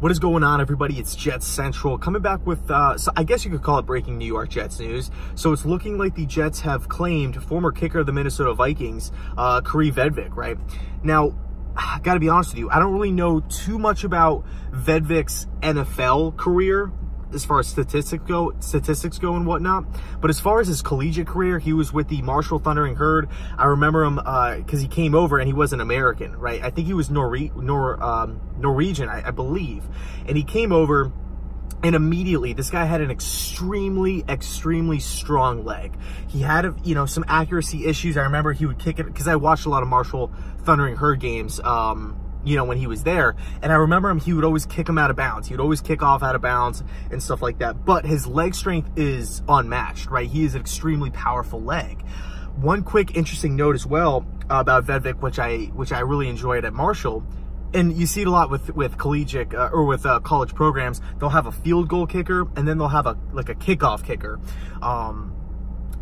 What is going on, everybody? It's Jets Central coming back with, so I guess you could call it breaking New York Jets news. So it's looking like the Jets have claimed former kicker of the Minnesota Vikings, Kaare Vedvik, right? Now, I gotta be honest with you, I don't really know too much about Vedvik's NFL career as far as statistics go and whatnot. But as far as his collegiate career, he was with the Marshall Thundering Herd. I remember him because he came over and he wasn't American, right? I think he was Norwegian, I believe. And he came over, and immediately this guy had an extremely strong leg. He had, some accuracy issues. I remember he would kick it, because I watched a lot of Marshall Thundering Herd games, when he was there, and I remember he would always kick him out of bounds. He would always kick off out of bounds and stuff like that. But his leg strength is unmatched, right? He is an extremely powerful leg. One quick interesting note as well about Vedvik, which I really enjoyed at Marshall, and you see it a lot with collegiate or with college programs. They'll have a field goal kicker, and then they'll have a kickoff kicker.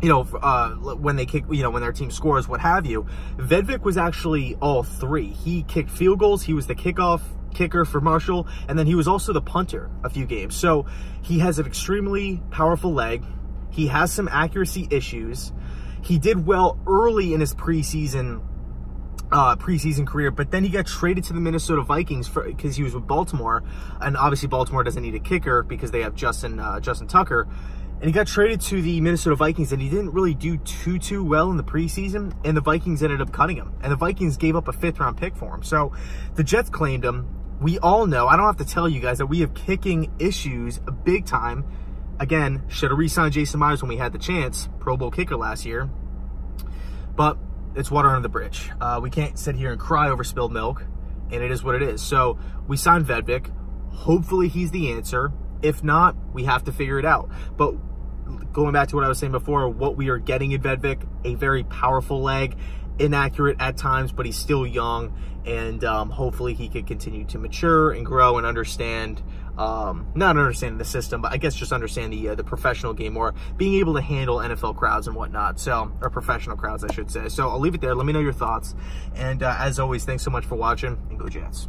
When they kick, when their team scores, what have you. Vedvik was actually all three. He kicked field goals, he was the kickoff kicker for Marshall, and then he was also the punter a few games. So he has an extremely powerful leg. He has some accuracy issues. He did well early in his preseason career, but then he got traded to the Minnesota Vikings because he was with Baltimore, and obviously Baltimore doesn't need a kicker because they have Justin Tucker. And he got traded to the Minnesota Vikings, and he didn't really do too well in the preseason, and the Vikings ended up cutting him. And the Vikings gave up a 5th-round pick for him. So the Jets claimed him. We all know, I don't have to tell you guys, that we have kicking issues big time. Again, should have re-signed Jason Myers when we had the chance, Pro Bowl kicker last year. But it's water under the bridge. We can't sit here and cry over spilled milk, and it is what it is. So we signed Vedvik. Hopefully he's the answer. If not, we have to figure it out. But going back to what I was saying before, what we are getting in Vedvik, a very powerful leg, inaccurate at times, but he's still young, and hopefully he can continue to mature and grow and understand, not understanding the system, but I guess just understand the professional game, or being able to handle NFL crowds and whatnot, so, or professional crowds, I should say. So I'll leave it there. Let me know your thoughts, and as always, thanks so much for watching, and go Jets.